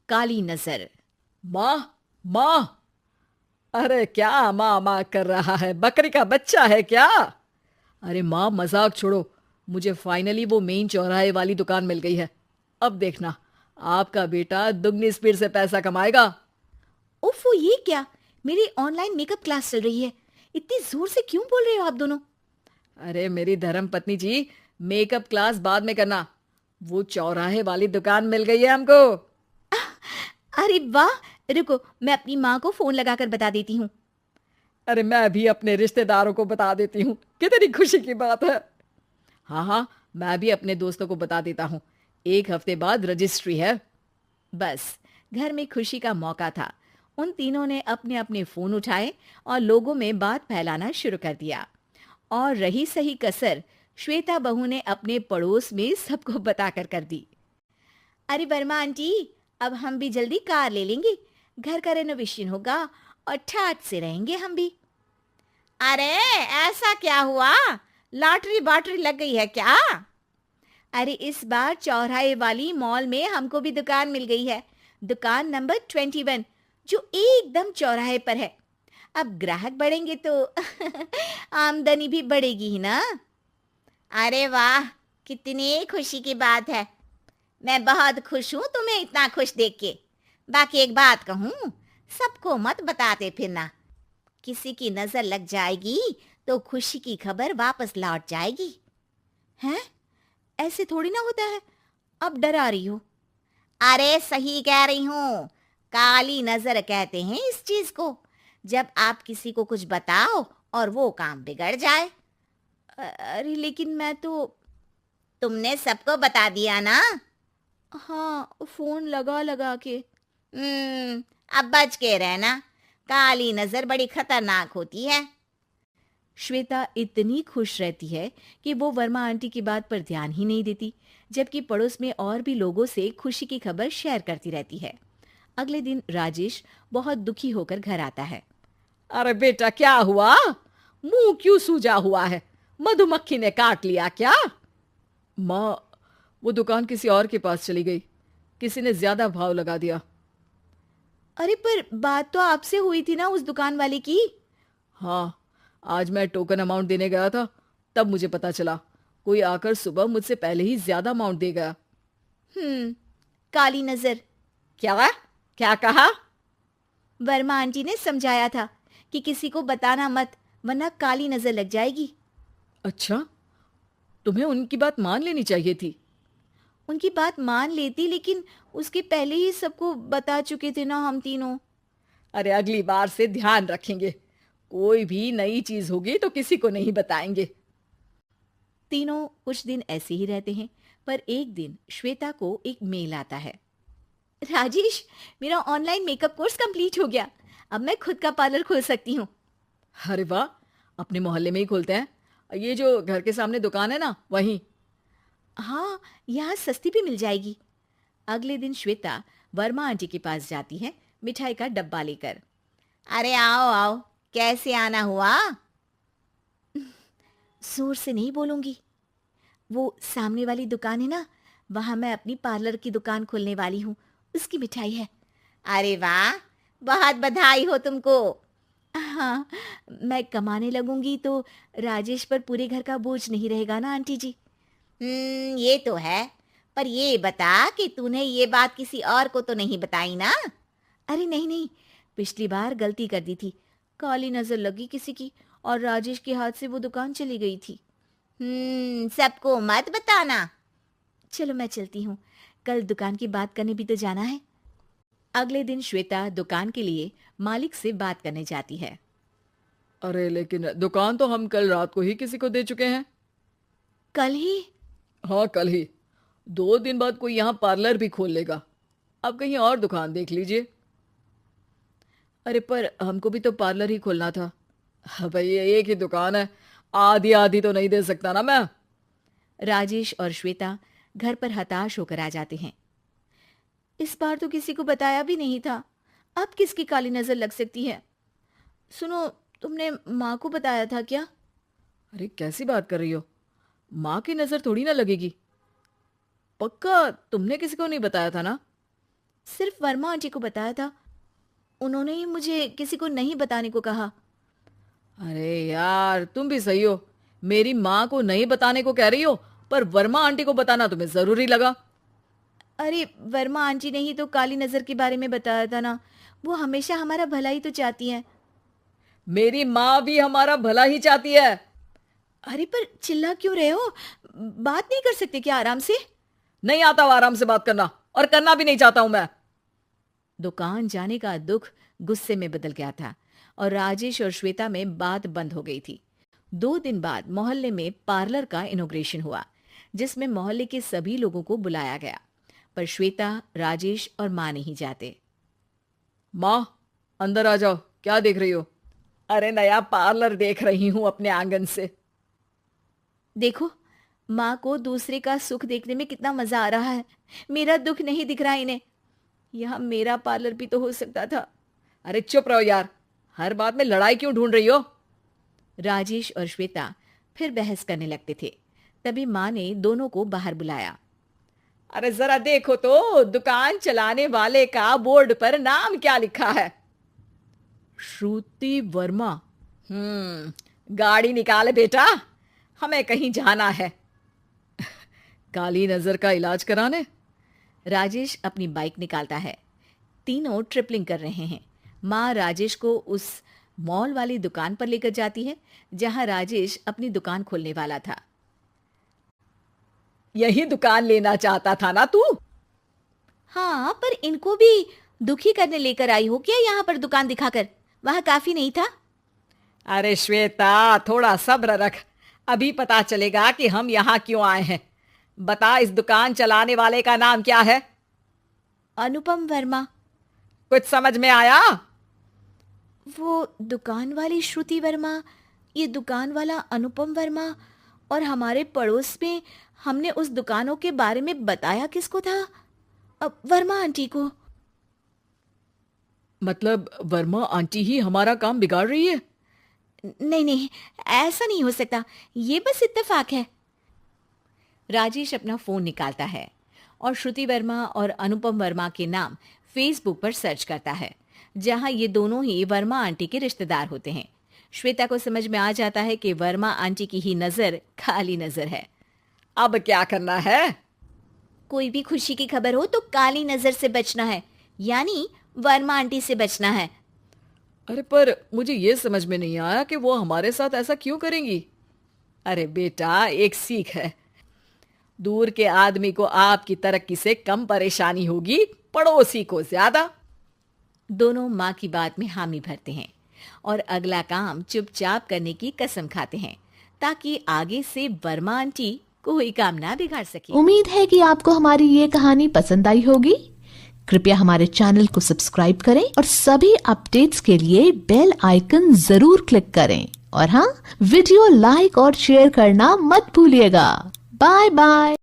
काली नजर। माँ, माँ। अरे क्या माँ माँ कर रहा है? बकरी का बच्चा है क्या? अरे माँ, मजाक छोड़ो। मुझे फाइनली वो मेन चौराहे वाली दुकान मिल गई है। अब देखना, आपका बेटा दुगनी स्पीड से पैसा कमाएगा। उफ, वो ये क्या? मेरी ऑनलाइन मेकअप क्लास चल रही है। इतनी जोर से क्यों बोल रहे हो आप दोनों? अरे मेरी धर्म पत्नी जी, मेकअप क्लास बाद में करना। वो चौराहे वाली दुकान मिल गई है हमको। अरे वाह! रुको, मैं अपनी माँ को फोन लगाकर बता देती हूँ। अरे मैं भी अपने रिश्तेदारों को बता देती हूँ। कितनी खुशी की बात है। हाँ हाँ, मैं भी अपने दोस्तों को बता देता हूँ। 1 हफ्ते बाद रजिस्ट्री है। बस, घर में खुशी का मौका था। उन तीनों ने अपने अपने फोन उठाए और लोगों में बात फैलाना शुरू कर दिया। और रही सही कसर, श्वेता बहू ने अपने पड़ोस में सबको बताकर कर दी। अरे वर्मा आंटी, अब हम भी जल्दी कार ले लेंगे। घर का रेनोवेशन होगा और ठाट से रहेंगे हम भी। अरे, ऐसा क्या हुआ? लॉटरी बाटरी लग गई है क्या? अरे, इस बार चौराहे वाली मॉल में हमको भी दुकान मिल गई है। दुकान नंबर 21, जो एकदम चौराहे पर है। अब ग्राहक बढ़ेंगे तो आमदनी भी बढ़ेगी ही ना। अरे वाह, कितनी खुशी की बात है। मैं बहुत खुश हूँ तुम्हें इतना खुश देख के। बाकी एक बात कहूँ, सबको मत बताते फिरना। किसी की नजर लग जाएगी तो खुशी की खबर वापस लौट जाएगी। हैं? ऐसे थोड़ी ना होता है। अब डरा रही हो। अरे सही कह रही हूँ। काली नजर कहते हैं इस चीज को, जब आप किसी को कुछ बताओ और वो काम बिगड़ जाए। अरे लेकिन मैं तो। तुमने सबको बता दिया ना? हाँ, फोन लगा लगा के। अब बच के रहना। काली नजर बड़ी खतरनाक होती है। श्वेता इतनी खुश रहती है कि वो वर्मा आंटी की बात पर ध्यान ही नहीं देती, जबकि पड़ोस में और भी लोगों से खुशी की खबर शेयर करती रहती है। अगले दिन राजेश बहुत दुखी होकर घर आता है। अरे बेटा, क्या हुआ? मुंह क्यों सूजा हुआ है? मधुमक्खी ने काट लिया क्या? माँ, वो दुकान किसी और के पास चली गई। किसी ने ज्यादा भाव लगा दिया। अरे पर बात तो आपसे हुई थी ना उस दुकान वाले की। हाँ, आज मैं टोकन अमाउंट देने गया था, तब मुझे पता चला। कोई आकर सुबह मुझसे पहले ही ज्यादा अमाउंट दे गया। हम्म, काली नजर। क्या? क्या कहा? वर्मा आंटी ने समझाया था कि किसी को बताना मत, वरना काली नजर लग जाएगी। अच्छा, तुम्हें उनकी बात मान लेनी चाहिए थी। उनकी बात मान लेती, लेकिन उसके पहले ही सबको बता चुके थे ना हम तीनों। अरे अगली बार से ध्यान रखेंगे। कोई भी नई चीज होगी तो किसी को नहीं बताएंगे। तीनों कुछ दिन ऐसे ही रहते हैं, पर एक दिन श्वेता को एक मेल आता है। राजेश, मेरा ऑनलाइन मेकअप कोर्स कंप्लीट हो गया। अब मैं खुद का पार्लर खोल सकती हूँ। अरे वाह, अपने मोहल्ले में ही खोलते हैं। ये जो घर के सामने दुकान है ना, वहीं। हाँ, यहाँ सस्ती भी मिल जाएगी। अगले दिन श्वेता वर्मा आंटी के पास जाती है, मिठाई का डब्बा लेकर। अरे आओ आओ, कैसे आना हुआ? जोर से नहीं बोलूंगी। वो सामने वाली दुकान है ना, वहां मैं अपनी पार्लर की दुकान खोलने वाली हूँ। उसकी मिठाई है। अरे वाह, बहुत बधाई हो तुमको। हाँ, मैं कमाने लगूंगी तो राजेश पर पूरे घर का बोझ नहीं रहेगा ना आंटी जी। ये तो है। पर ये बता कि तूने ये बात किसी और को तो नहीं बताई ना? अरे नहीं नहीं, पिछली बार गलती कर दी थी। काली नजर लगी किसी की और राजेश के हाथ से वो दुकान चली गई थी। सबको मत बताना। चलो मैं चलती हूँ, कल दुकान की बात करने भी तो जाना है। अगले दिन श्वेता दुकान के लिए मालिक से बात करने जाती है। अरे लेकिन दुकान तो हम कल रात को ही किसी को दे चुके हैं। कल ही? हाँ, कल ही। 2 दिन बाद कोई यहाँ पार्लर भी खोल लेगा। अब कहीं और दुकान देख लीजिए। अरे पर हमको भी तो पार्लर ही खोलना था। हाँ भाई, ये एक ही दुकान है। आधी आधी तो नहीं दे सकता ना मैं। राजेश और श्वेता घर पर हताश होकर आ जाते हैं। इस बार तो किसी को बताया भी नहीं था। अब किसकी काली नजर लग सकती है? सुनो, तुमने माँ को बताया था क्या? अरे कैसी बात कर रही हो? माँ की नजर थोड़ी ना लगेगी। पक्का तुमने किसी को नहीं बताया था ना? सिर्फ वर्मा आंटी को बताया था। उन्होंने ही मुझे किसी को नहीं बताने को कहा। अरे यार, तुम भी सही हो। मेरी माँ को नहीं बताने को कह रही हो, पर वर्मा आंटी को बताना तुम्हें जरूरी लगा। अरे वर्मा आंटी ने ही तो काली नजर के बारे में बताया था ना। वो हमेशा हमारा भला ही तो चाहती हैं। मेरी माँ भी हमारा भला ही चाहती है। अरे पर चिल्ला क्यों रहे हो? बात नहीं कर सकते क्या आराम से? नहीं आता वो आराम से बात करना, और करना भी नहीं चाहता हूं मैं। दुकान जाने का दुख गुस्से में बदल गया था और राजेश और श्वेता में बात बंद हो गई थी। 2 दिन बाद मोहल्ले में पार्लर का इनॉग्रेशन हुआ, जिसमें मोहल्ले के सभी लोगों को बुलाया गया, पर श्वेता, राजेश और माँ नहीं जाते। माँ, अंदर आ जाओ। क्या देख रही हो? अरे नया पार्लर देख रही हूं अपने आंगन से। देखो, माँ को दूसरे का सुख देखने में कितना मजा आ रहा है। मेरा दुख नहीं दिख रहा इन्हें। यहाँ मेरा पार्लर भी तो हो सकता था। अरे चुप रहो यार, हर बात में लड़ाई क्यों ढूंढ रही हो? राजेश और श्वेता फिर बहस करने लगते थे। तभी माँ ने दोनों को बाहर बुलाया। अरे जरा देखो तो, दुकान चलाने वाले का बोर्ड पर नाम क्या लिखा है? श्रुति वर्मा। गाड़ी निकाले बेटा, हमें कहीं जाना है। काली नजर का इलाज कराने? राजेश अपनी बाइक निकालता है। तीनों ट्रिपलिंग कर रहे हैं। माँ राजेश को उस मॉल वाली दुकान पर लेकर जाती है जहां राजेश अपनी दुकान खोलने वाला था। यही दुकान लेना चाहता था ना तू? हाँ, पर इनको भी दुखी करने लेकर आई हो क्या यहाँ पर दुकान दिखाकर? वहां काफी नहीं था? अरे श्वेता, थोड़ा सब्र रख, अभी पता चलेगा कि हम यहाँ क्यों आए हैं। बता, इस दुकान चलाने वाले का नाम क्या है? अनुपम वर्मा। कुछ समझ में आया? वो दुकान वाली श्रुति वर्मा, ये दुकान वाला अनुपम वर्मा, और हमारे पड़ोस में हमने उस दुकानों के बारे में बताया किसको था? अब वर्मा आंटी को। मतलब वर्मा आंटी ही हमारा काम बिगाड़ रही है? नहीं नहीं, ऐसा नहीं हो सकता, ये बस इत्तेफाक है। राजेश अपना फोन निकालता है और श्रुति वर्मा और अनुपम वर्मा के नाम फेसबुक पर सर्च करता है, जहां ये दोनों ही वर्मा आंटी के रिश्तेदार होते हैं। श्वेता को समझ में आ जाता है कि वर्मा आंटी की ही नजर काली नजर है। अब क्या करना है? कोई भी खुशी की खबर हो तो काली नजर से बचना है, यानी वर्मा आंटी से बचना है। अरे पर मुझे ये समझ में नहीं आया कि वो हमारे साथ ऐसा क्यों करेंगी। अरे बेटा, एक सीख है, दूर के आदमी को आपकी तरक्की से कम परेशानी होगी, पड़ोसी को ज्यादा। दोनों माँ की बात में हामी भरते हैं और अगला काम चुपचाप करने की कसम खाते हैं, ताकि आगे से वर्मा आंटी कोई काम ना बिगाड़ सके। उम्मीद है कि आपको हमारी ये कहानी पसंद आई होगी। कृपया हमारे चैनल को सब्सक्राइब करें और सभी अपडेट्स के लिए बेल आइकन जरूर क्लिक करें। और हाँ, वीडियो लाइक और शेयर करना मत भूलिएगा। Bye bye.